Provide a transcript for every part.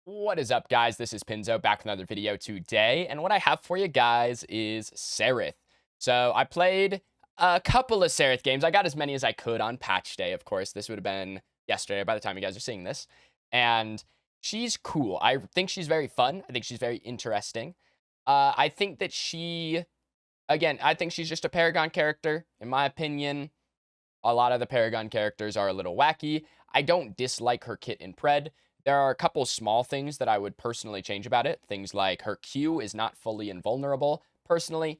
What is up, guys? This is Pinzo back with another video today, and what I have for you guys is Serith. So I played a couple of Serith games. I got as many as I could on patch day, of course. This would have been yesterday by the time you guys are seeing this. And she's cool. I think she's very fun. I think she's very interesting. I think that I think she's just a Paragon character. In my opinion, a lot of the Paragon characters are a little wacky. I don't dislike her kit in Pred. There are a couple small things that I would personally change about it. Things like her Q is not fully invulnerable. Personally,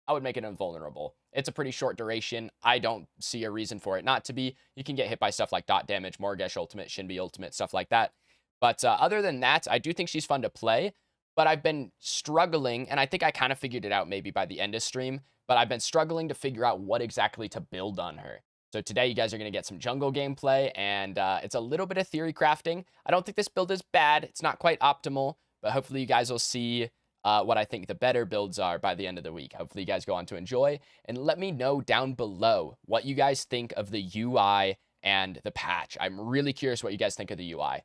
I would make it invulnerable. It's a pretty short duration. I don't see a reason for it not to be. You can get hit by stuff like dot damage, Morgesh ultimate, Shinbi ultimate, stuff like that. But other than that, I do think she's fun to play. But I've been struggling, and I think I kind of figured it out maybe by the end of stream, but I've been struggling to figure out what exactly to build on her. So today you guys are going to get some jungle gameplay, and it's a little bit of theory crafting. I don't think this build is bad. It's not quite optimal, but hopefully you guys will see what I think the better builds are by the end of the week. Hopefully you guys go on to enjoy, and let me know down below what you guys think of the UI and the patch. I'm really curious what you guys think of the UI.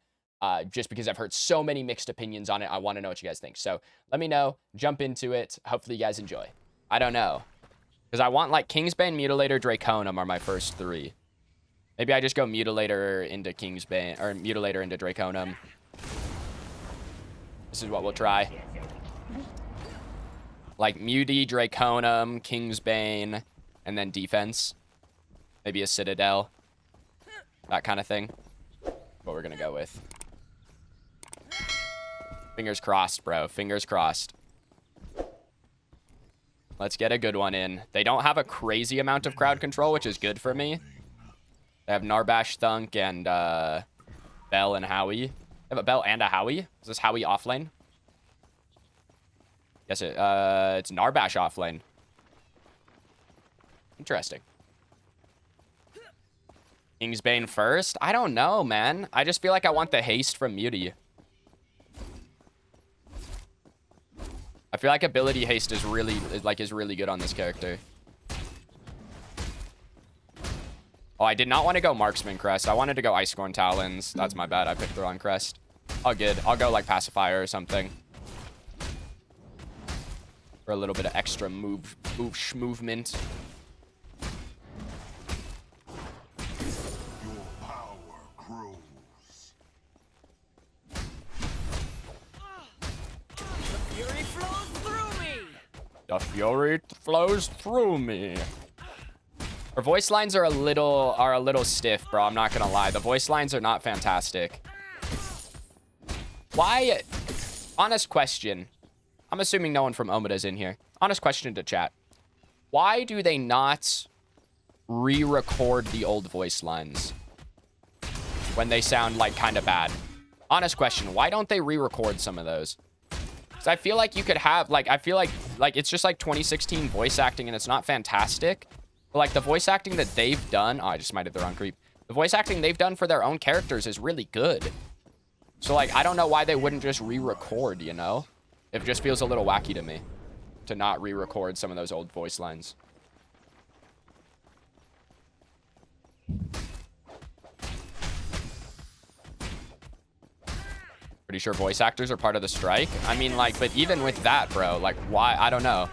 Just because I've heard so many mixed opinions on it, I want to know what you guys think. So let me know, jump into it. Hopefully you guys enjoy. I don't know. Because I want, like, Kingsbane, Mutilator, Draconum are my first three. Maybe I just go Mutilator into Kingsbane, or Mutilator into Draconum. This is what we'll try. Like, Muti, Draconum, Kingsbane, and then defense. Maybe a Citadel. That kind of thing. What we're going to go with. Fingers crossed, bro. Fingers crossed. Let's get a good one in. They don't have a crazy amount of crowd control, which is good for me. They have Narbash, Thunk, and Bell and Howie. They have a Bell and a Howie. Is this Howie offlane? Yes, it's Narbash offlane. Interesting. Kingsbane first? I don't know, man. I just feel like I want the haste from Muti. I feel like ability haste is really good on this character. Oh, I did not want to go Marksman Crest. I wanted to go Icecorn Talons. That's my bad. I picked the wrong crest. All good. I'll go like Pacifier or something. For a little bit of extra movement. The fury flows through me. Her voice lines are a little stiff, bro. I'm not gonna lie. The voice lines are not fantastic. Why? Honest question. I'm assuming no one from Omida's in here. Honest question to chat. Why do they not re-record the old voice lines when they sound like kind of bad? Honest question. Why don't they re-record some of those? I feel like you could have, like, I feel like it's just like 2016 voice acting and it's not fantastic. But like the voice acting that they've done, oh, I just might have the wrong creep. The voice acting they've done for their own characters is really good. So like, I don't know why they wouldn't just re-record, you know? It just feels a little wacky to me to not re-record some of those old voice lines. Pretty sure voice actors are part of the strike. I mean, like, but even with that, bro, like, why? I don't know.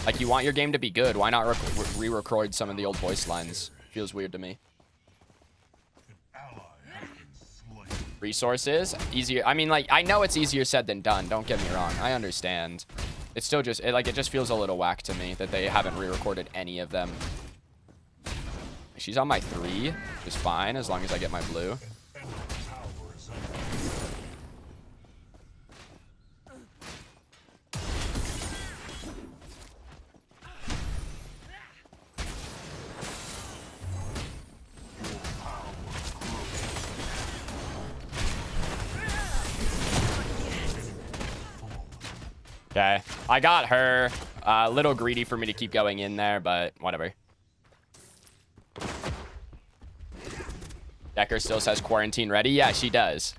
Like, you want your game to be good. Why not re-record some of the old voice lines? Feels weird to me. Resources? Easier. I mean, like, I know it's easier said than done. Don't get me wrong. I understand. It's still just, it just feels a little whack to me that they haven't re-recorded any of them. She's on my 3, which is fine as long as I get my blue. Okay, I got her. A little greedy for me to keep going in there, but whatever. Decker still says quarantine ready. Yeah, she does.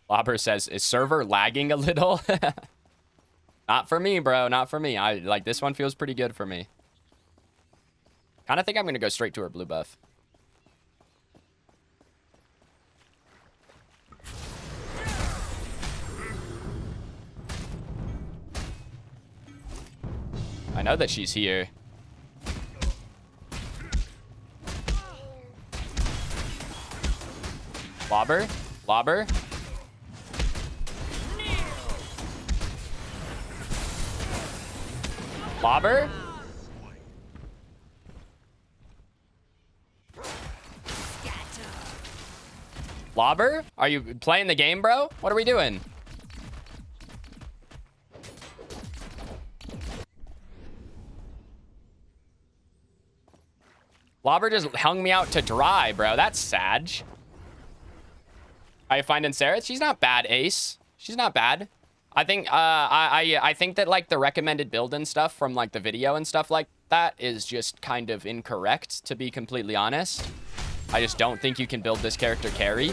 Lobber says, is server lagging a little? Not for me, bro. Not for me. I like this one feels pretty good for me. Kind of think I'm going to go straight to her blue buff. I know that she's here. Lobber? Lobber? Lobber? Lobber? Are you playing the game, bro? What are we doing? Lobber just hung me out to dry, bro. That's sad. How you finding Serath? She's not bad, Ace. She's not bad. I think I think that like the recommended build and stuff from like the video and stuff like that is just kind of incorrect, to be completely honest. I just don't think you can build this character carry.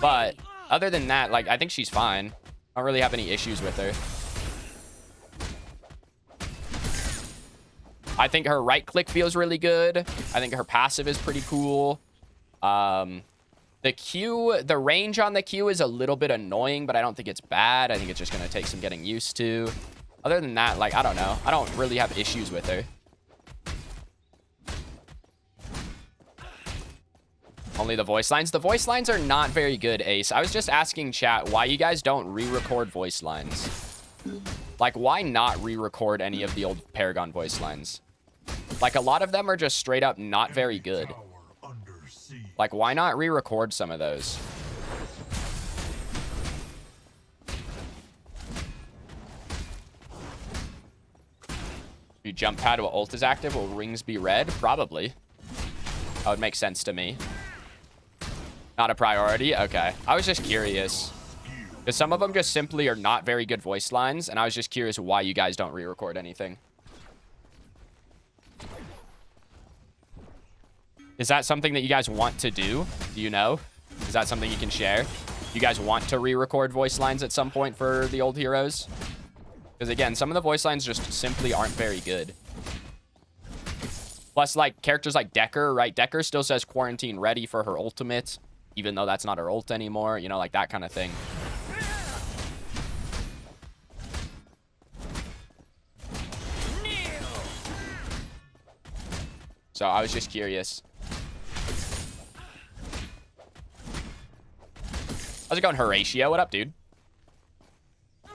But other than that, like I think she's fine. I don't really have any issues with her. I think her right click feels really good. I think her passive is pretty cool. The Q, the range on the Q is a little bit annoying, but I don't think it's bad. I think it's just going to take some getting used to. Other than that, like, I don't know. I don't really have issues with her. Only the voice lines. The voice lines are not very good, Ace. I was just asking chat why you guys don't re-record voice lines. Like, why not re-record any of the old Paragon voice lines? Like, a lot of them are just straight up not very good. Like, why not re-record some of those? You jump pad while ult is active, will rings be red? Probably. That would make sense to me. Not a priority? Okay. I was just curious. Because some of them just simply are not very good voice lines, and I was just curious why you guys don't re-record anything. Is that something that you guys want to do? Do you know? Is that something you can share? You guys want to re-record voice lines at some point for the old heroes? Because again, some of the voice lines just simply aren't very good. Plus, like, characters like Decker, right? Decker still says quarantine ready for her ultimate, even though that's not her ult anymore. You know, like that kind of thing. So I was just curious. How's it going, Horatio? What up, dude? I'm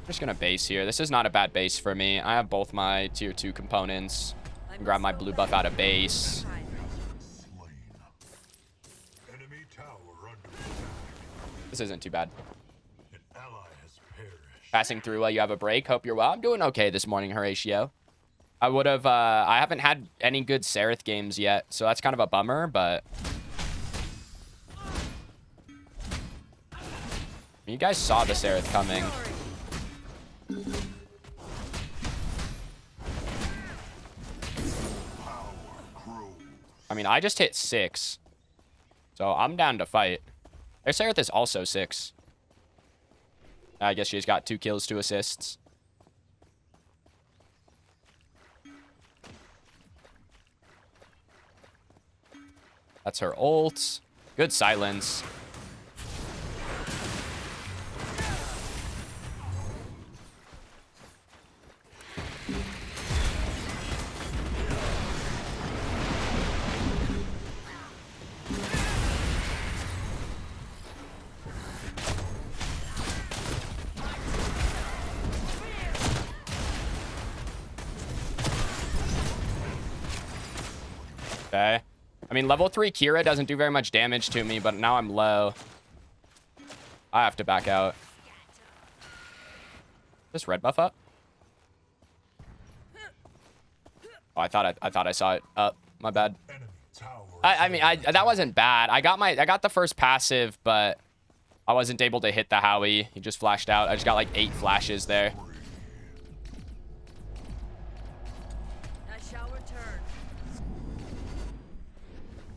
just gonna base here. This is not a bad base for me. I have both my tier 2 components. Grab my blue buff out of base. This isn't too bad. Passing through while you have a break. Hope you're well. I'm doing okay this morning, Horatio. I would have, I haven't had any good Serith games yet, so that's kind of a bummer, but... You guys saw the Serith coming. I mean, I just hit 6. So I'm down to fight. Their Serith is also 6. I guess she's got 2 kills, 2 assists. That's her ult. Good silence. Okay. I mean, level 3 Kira doesn't do very much damage to me, but now I'm low. I have to back out. This red buff up? Oh, I thought I saw it up. My bad. I mean, that wasn't bad. I got the first passive, but I wasn't able to hit the Howie. He just flashed out. I just got like 8 flashes there.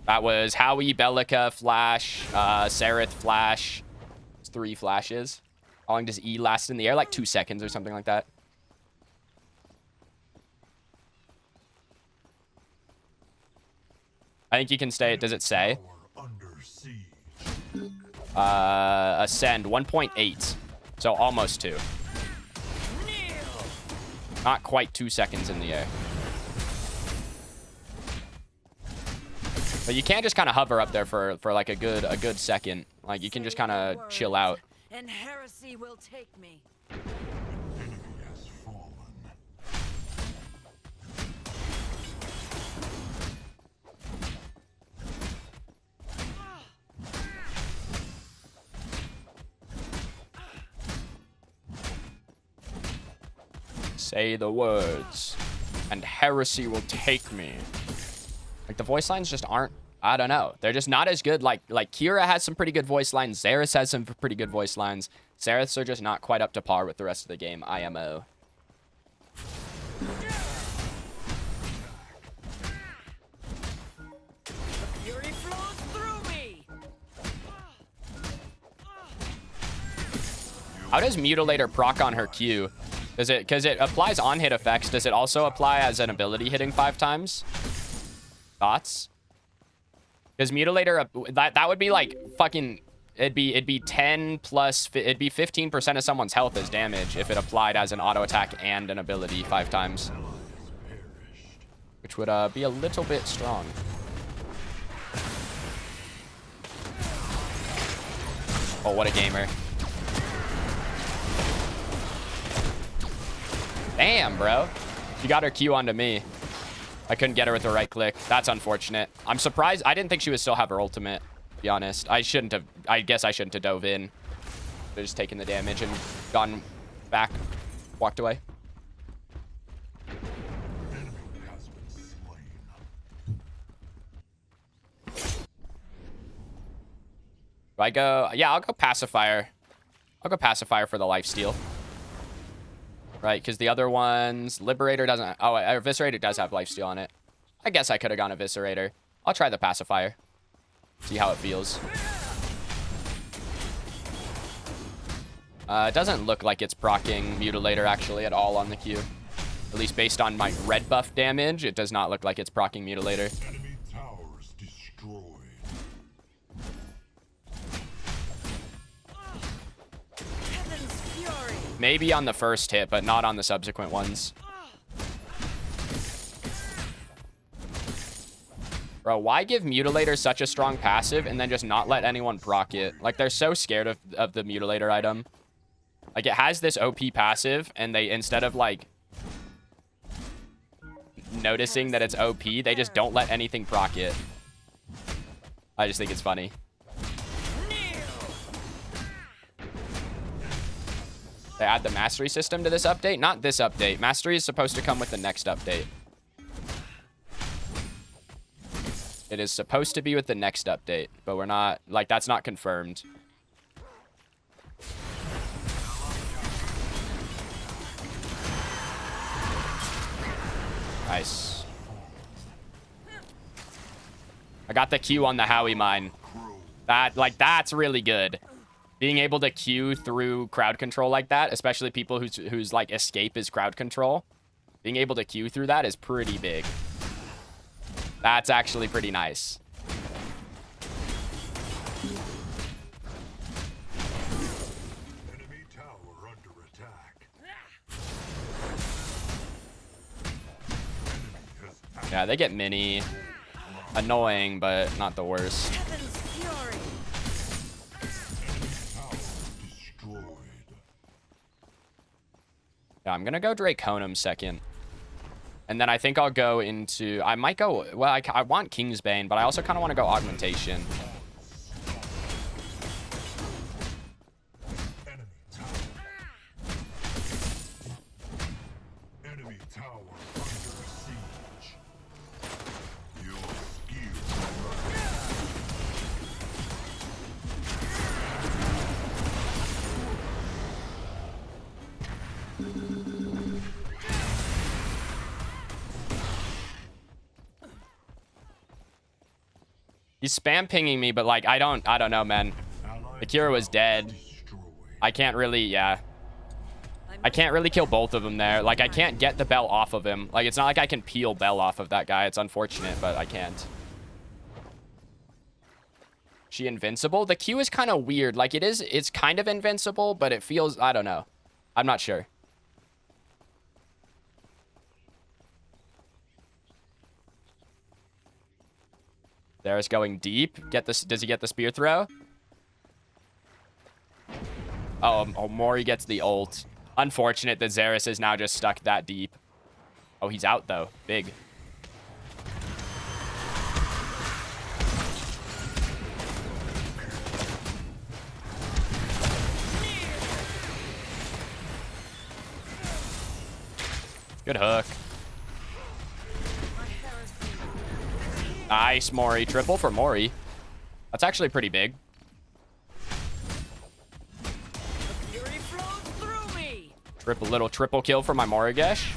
That was Howie, Bellica, Flash, Serith, Flash, 3 flashes. How long does E last in the air? Like 2 seconds or something like that. I think you can stay. Does it say? Ascend 1.8. So almost 2. Not quite 2 seconds in the air. But you can't just kind of hover up there for like a good second. Like you can just kind of chill out. And heresy will take me. Say the words, and heresy will take me. Like, the voice lines just aren't, I don't know. They're just not as good. Like Kira has some pretty good voice lines. Xerath has some pretty good voice lines. Seraths are just not quite up to par with the rest of the game, IMO. Fury flows through me. How does Mutilator proc on her Q? Does it, because it applies on hit effects, does it also apply as an ability hitting 5 times? Thoughts? Because Mutilator, that would be like fucking, it'd be 10 plus, it'd be 15% of someone's health as damage if it applied as an auto attack and an ability 5 times. Which would be a little bit strong. Oh, what a gamer. Damn, bro. She got her Q onto me. I couldn't get her with the right click. That's unfortunate. I'm surprised. I didn't think she would still have her ultimate, to be honest. I shouldn't have. I guess I shouldn't have dove in. I've just taken the damage and gone back. Walked away. Do I go? Yeah, I'll go Pacifier. I'll go Pacifier for the lifesteal. Right, because the other ones, Liberator doesn't. Oh, Eviscerator does have lifesteal on it. I guess I could have gone Eviscerator. I'll try the Pacifier. See how it feels. It doesn't look like it's proccing Mutilator actually at all on the Q. At least based on my red buff damage, it does not look like it's proccing Mutilator. Enemy towers destroyed. Heaven's fury. Maybe on the first hit, but not on the subsequent ones. Bro, why give Mutilator such a strong passive and then just not let anyone proc it? Like, they're so scared of the Mutilator item. Like, it has this OP passive, and they, instead of, like, noticing that it's OP, they just don't let anything proc it. I just think it's funny. They add the mastery system to this update? Not this update. Mastery is supposed to come with the next update. It is supposed to be with the next update, but we're not, like, that's not confirmed. Nice. I got the Q on the Howie mine. That's really good. Being able to queue through crowd control like that, especially people whose like escape is crowd control, being able to queue through that is pretty big. That's actually pretty nice. Enemy tower under attack. Yeah, they get mini. Annoying, but not the worst. Heaven's fury. Destroyed. Yeah, I'm gonna go Draconum second. And then I think I'll go into... I might go... Well, I want Kingsbane, but I also kind of want to go Augmentation. Enemy tower under siege. Your skill. He's spam pinging me, but like I don't know, man. Akira was dead. I can't really, yeah. I can't really kill both of them there. Like, I can't get the bell off of him. Like, it's not like I can peel bell off of that guy. It's unfortunate, but I can't. She invincible? The Q is kind of weird. Like, it's kind of invincible, but it feels, I don't know. I'm not sure. There's going deep. Get this. Does he get the spear throw? Oh, Mori gets the ult. Unfortunate that Serith is now just stuck that deep. Oh, he's out, though. Big. Good hook. Nice, Mori. Triple for Mori. That's actually pretty big. Little triple kill for my Morigesh.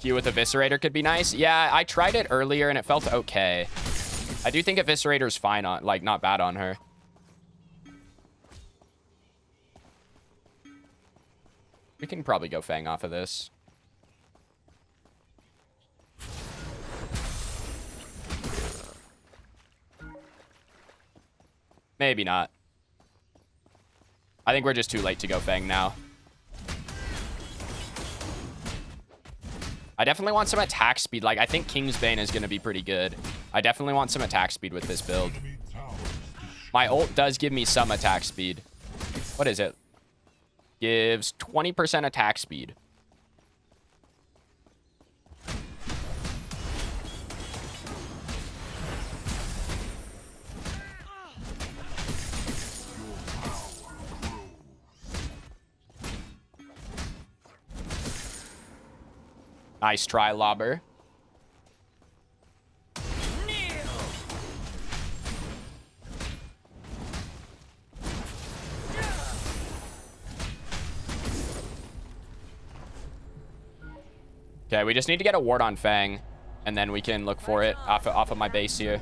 Q with Eviscerator could be nice. Yeah, I tried it earlier and it felt okay. I do think Eviscerator's fine on, like, not bad on her. We can probably go Fang off of this. Maybe not. I think we're just too late to go Fang now. I definitely want some attack speed. Like, I think Kingsbane is going to be pretty good. I definitely want some attack speed with this build. My ult does give me some attack speed. What is it? Gives 20% attack speed. Nice try, Lobber. Okay, we just need to get a ward on Fang, and then we can look for it off of my base here.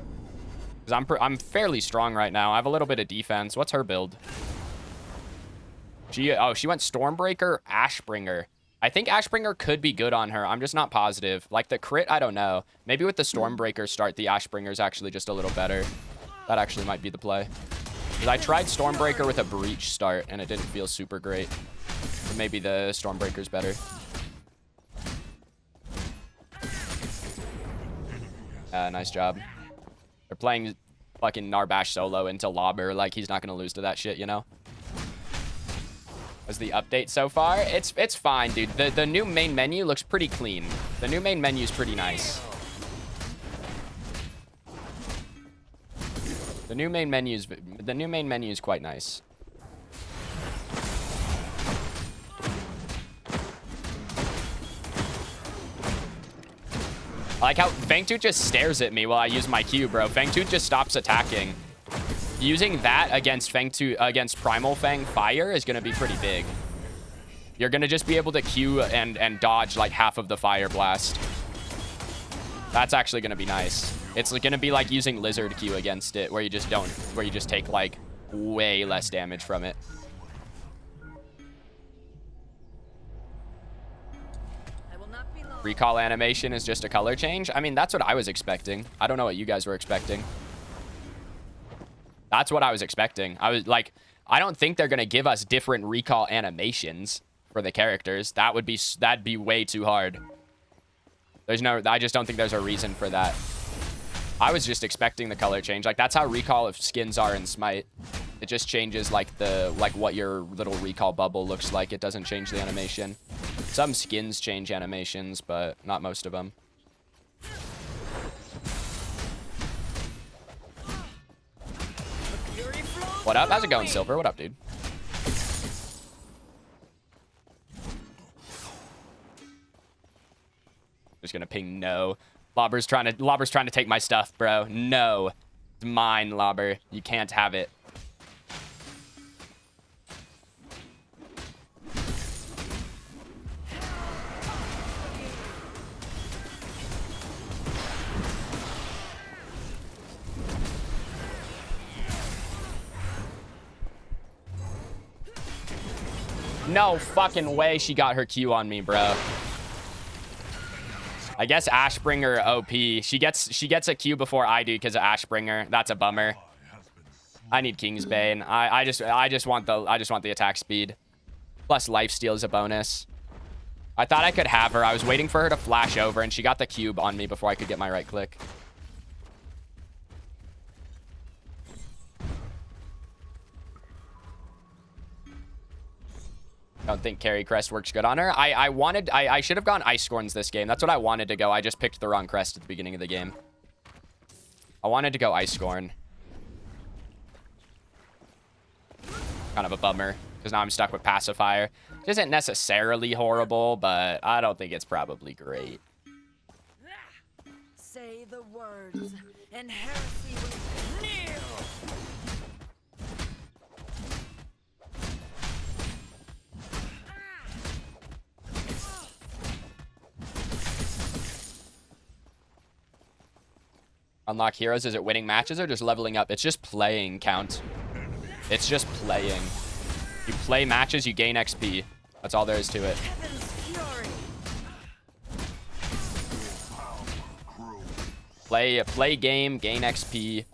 Because I'm fairly strong right now. I have a little bit of defense. What's her build? She went Stormbreaker, Ashbringer. I think Ashbringer could be good on her. I'm just not positive. Like, the crit, I don't know. Maybe with the Stormbreaker start, the Ashbringer's actually just a little better. That actually might be the play. Because I tried Stormbreaker with a Breach start, and it didn't feel super great. But maybe the Stormbreaker's better. Nice job. They're playing fucking Narbash solo into Lobber. Like, he's not going to lose to that shit, you know? Was the update so far? It's fine, dude. The new main menu looks pretty clean. The new main menu is pretty nice. The new main menu is quite nice. I like how Fangtooth just stares at me while I use my Q, bro. Fangtooth just stops attacking. Using that against Primal Fang Fire is going to be pretty big. You're going to just be able to Q and dodge like half of the Fire Blast. That's actually going to be nice. It's going to be like using Lizard Q against it, where you just take like way less damage from it. Recall animation is just a color change. I mean, that's what I was expecting. I don't know what you guys were expecting. That's what I was expecting. I was like, I don't think they're going to give us different recall animations for the characters. That'd be way too hard. I just don't think there's a reason for that. I was just expecting the color change. Like, that's how recall of skins are in Smite. It just changes like what your little recall bubble looks like. It doesn't change the animation. Some skins change animations, but not most of them. What up? How's it going, Silver? What up, dude? Just gonna ping no. Lobber's trying to take my stuff, bro. No. It's mine, Lobber. You can't have it. No fucking way she got her Q on me, bro. I guess Ashbringer OP. She gets a Q before I do because of Ashbringer. That's a bummer. I need Kingsbane. I just want the attack speed. Plus lifesteal is a bonus. I thought I could have her. I was waiting for her to flash over, and she got the cube on me before I could get my right click. Don't think Carry Crest works good on her. I should have gone Ice Scorns this game. That's what I wanted to go. I just picked the wrong crest at the beginning of the game. I wanted to go Ice Scorn. Kind of a bummer, because now I'm stuck with Pacifier. Which isn't necessarily horrible, but I don't think it's probably great. Say the words, and heresy will kneel. Unlock heroes, is it winning matches or just leveling up? It's just playing count. It's just playing. You play matches, you gain XP. That's all there is to it. Heaven's fury. Play game, gain XP.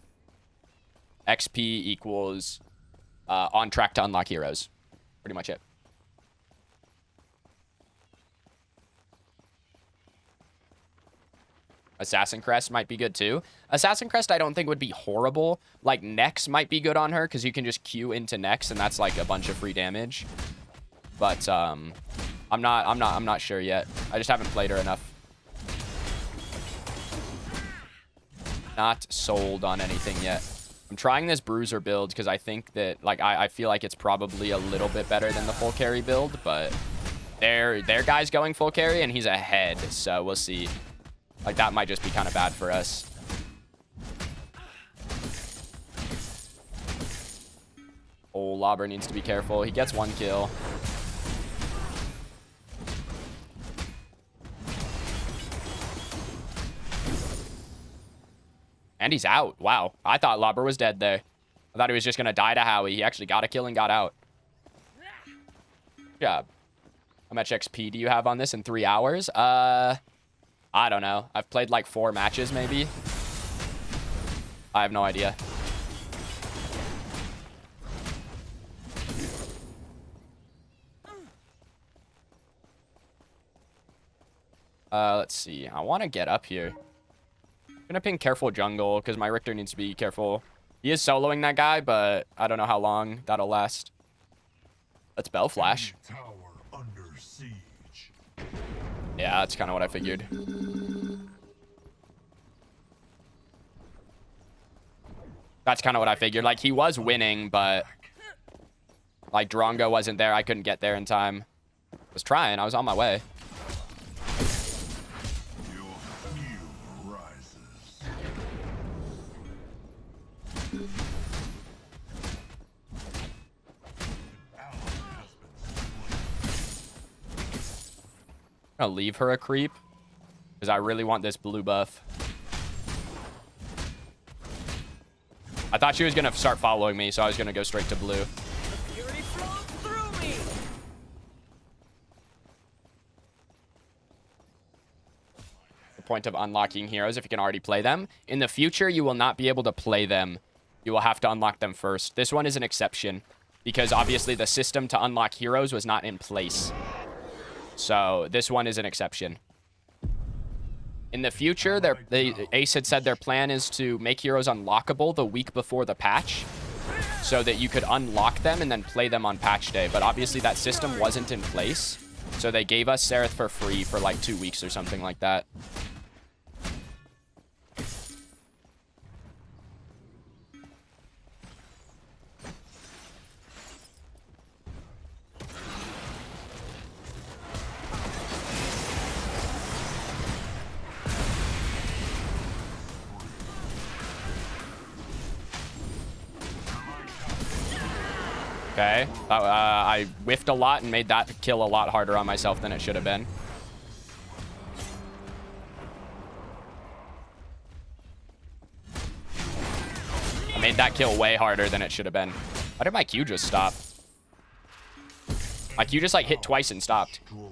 XP equals on track to unlock heroes. Pretty much it. Assassin Crest might be good too. Assassin Crest I don't think would be horrible. Like Nex might be good on her because you can just Q into Nex and that's like a bunch of free damage. But I'm not sure yet. I just haven't played her enough. Not sold on anything yet. I'm trying this Bruiser build because I think that like I feel like it's probably a little bit better than the full carry build, but their guy's going full carry and he's ahead, so we'll see. Like, that might just be kind of bad for us. Oh, Lobber needs to be careful. He gets 1 kill. And he's out. Wow. I thought Lobber was dead there. I thought he was just going to die to Howie. He actually got a kill and got out. Good job. How much XP do you have on this in 3 hours? I don't know. I've played like 4 matches, maybe. I have no idea. Let's see. I want to get up here. I'm gonna ping careful jungle because my Richter needs to be careful. He is soloing that guy, but I don't know how long that'll last. Let's Bell Flash. Tower under siege. Yeah, that's kind of what I figured. That's kind of what I figured. Like, he was winning, but like Drongo wasn't there. I couldn't get there in time. I was trying. I was on my way. Your hue rises. I'm gonna leave her a creep because I really want this blue buff. I thought she was gonna start following me, so I was gonna go straight to blue. The fury flows through me. The point of unlocking heroes if you can already play them. In the future, you will not be able to play them. You will have to unlock them first. This one is an exception because obviously the system to unlock heroes was not in place. So this one is an exception. In the future, Ace had said their plan is to make heroes unlockable the week before the patch so that you could unlock them and then play them on patch day. But obviously that system wasn't in place. So they gave us Serith for free for like 2 weeks or something like that. Okay. I whiffed a lot and made that kill a lot harder on myself than it should have been. I made that kill way harder than it should have been. Why did my Q just stop? Like, you just, like, hit twice and stopped. Destroyed.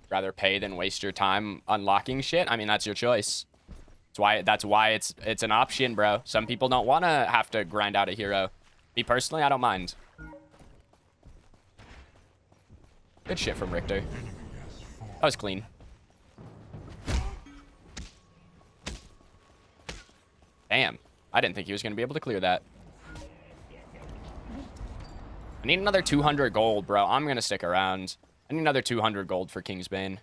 Rather pay than waste your time unlocking shit. I mean, that's your choice. That's why it's an option, bro. Some people don't want to have to grind out a hero. Me personally, I don't mind. Good shit from Richter. That was clean. Damn. I didn't think he was going to be able to clear that. I need another 200 gold, bro. I'm going to stick around. I need another 200 gold for Kingsbane.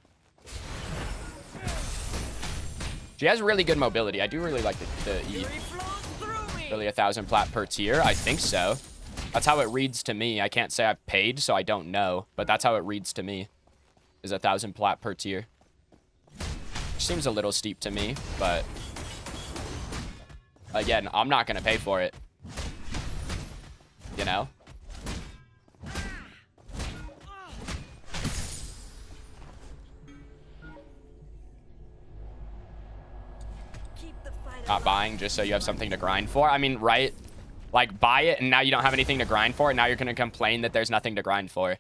She has really good mobility. I do really like the E. Really 1,000 plat per tier? I think so. That's how it reads to me. I can't say I've paid, so I don't know. But that's how it reads to me. Is 1,000 plat per tier. Which seems a little steep to me, but... Again, I'm not going to pay for it. You know? Not buying just so you have something to grind for. I mean, right? Like, buy it and now you don't have anything to grind for, and now you're going to complain that there's nothing to grind for.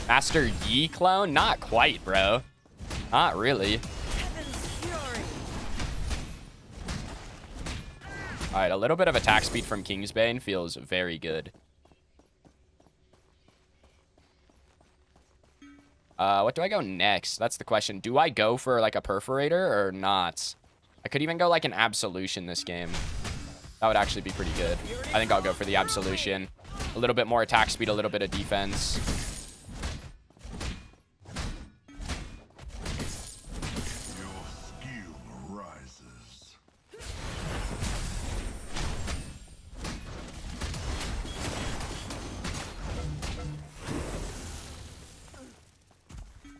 Master Yi clone? Not quite, bro. Not really. Alright, a little bit of attack speed from Kingsbane feels very good. What do I go next? That's the question. Do I go for, like, a Perforator or not? I could even go, like, an Absolution this game. That would actually be pretty good. I think I'll go for the Absolution. A little bit more attack speed, a little bit of defense. Your skill rises.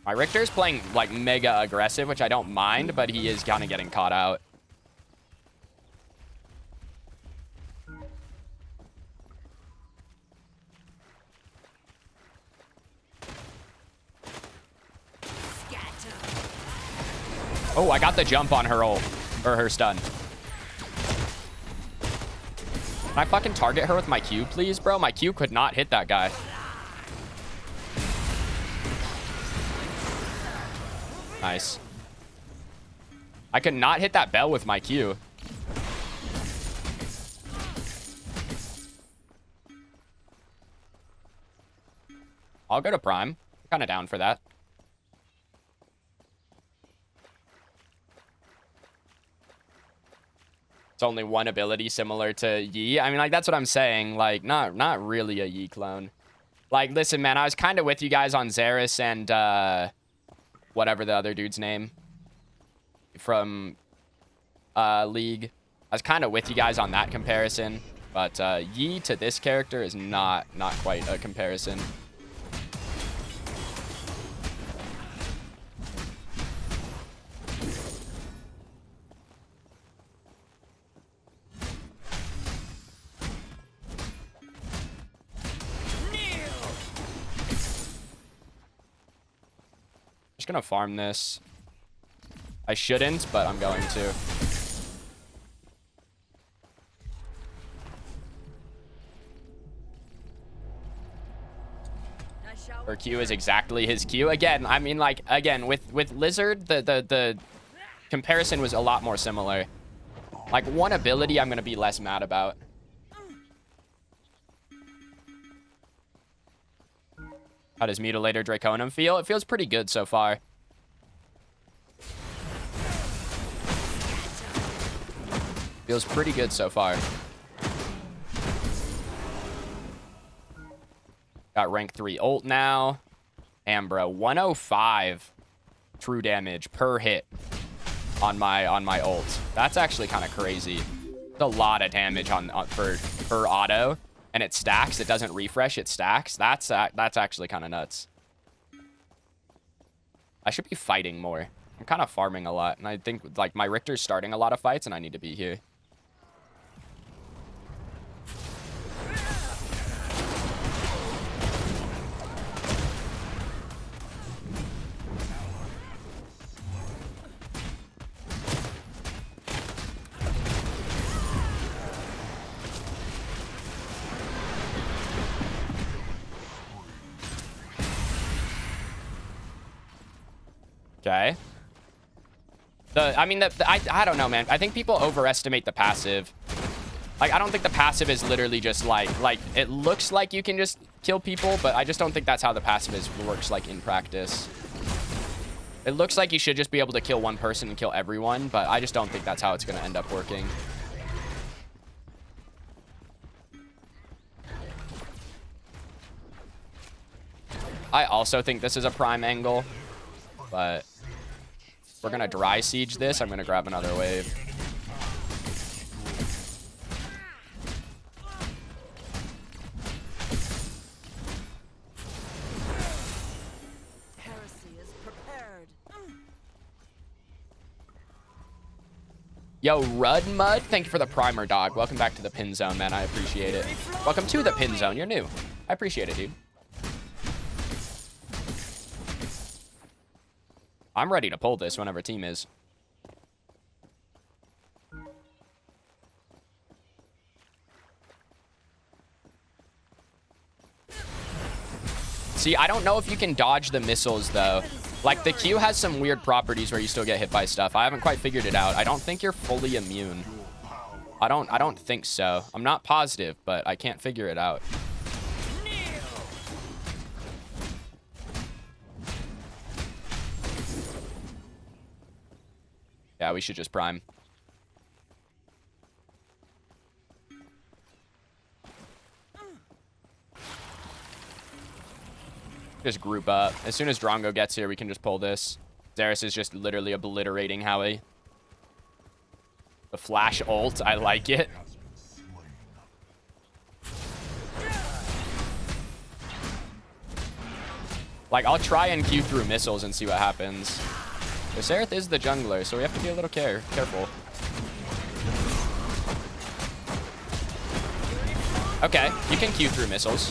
My Richter's playing, like, mega aggressive, which I don't mind, but he is kind of getting caught out. Oh, I got the jump on her ult, or her stun. Can I fucking target her with my Q, please, bro? My Q could not hit that guy. Nice. I could not hit that bell with my Q. I'll go to Prime. I'm kind of down for that. It's only one ability similar to Yi. I mean, like, that's what I'm saying. Like, not really a Yi clone. Like, listen, man, I was kind of with you guys on Xeris and, whatever the other dude's name from League. I was kind of with you guys on that comparison, but Yi to this character is not quite a comparison. Just gonna farm this. I shouldn't, but I'm going to. Her Q is exactly his Q. Again, I mean, like, again, with Lizard, the comparison was a lot more similar. Like, one ability I'm gonna be less mad about. How does Mutilator Draconum feel? It feels pretty good so far. Feels pretty good so far. Got rank 3 ult now. And bro, 105 true damage per hit on my ult. That's actually kind of crazy. It's a lot of damage for auto. And it stacks. It doesn't refresh. It stacks. That's actually kind of nuts. I should be fighting more. I'm kind of farming a lot, and I think, like, my Richter's starting a lot of fights, and I need to be here. Okay. I don't know, man. I think people overestimate the passive. Like, I don't think the passive is literally just like, it looks like you can just kill people, but I just don't think that's how the passive works, like, in practice. It looks like you should just be able to kill one person and kill everyone, but I just don't think that's how it's going to end up working. I also think this is a prime angle, but we're going to dry siege this. I'm going to grab another wave. Heresy is prepared. Yo, Rud Mud, thank you for the primer, dog. Welcome back to the pin zone, man. I appreciate it. Welcome to the pin zone. You're new. I appreciate it, dude. I'm ready to pull this whenever team is. See, I don't know if you can dodge the missiles, though. Like, the Q has some weird properties where you still get hit by stuff. I haven't quite figured it out. I don't think you're fully immune. I don't think so. I'm not positive, but I can't figure it out. Yeah, we should just prime. Just group up. As soon as Drongo gets here, we can just pull this. Serith is just literally obliterating Howie. The flash ult, I like it. Like, I'll try and Q through missiles and see what happens. The Serith is the jungler, so we have to be a little careful. Okay, you can Q through missiles.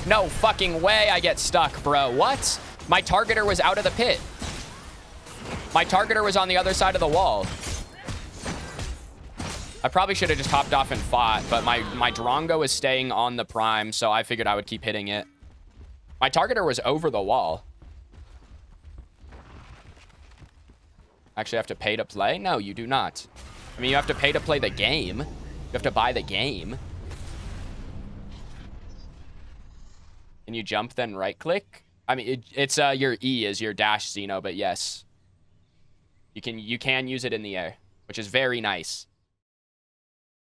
No fucking way I get stuck, bro. What? My targeter was out of the pit. My targeter was on the other side of the wall. I probably should have just hopped off and fought, but my Drongo is staying on the prime, so I figured I would keep hitting it. My targeter was over the wall. Actually, I have to pay to play? No, you do not. I mean, you have to pay to play the game. You have to buy the game. Can you jump, then right-click? I mean, it's your E is your dash, Xeno, but yes. You can use it in the air, which is very nice.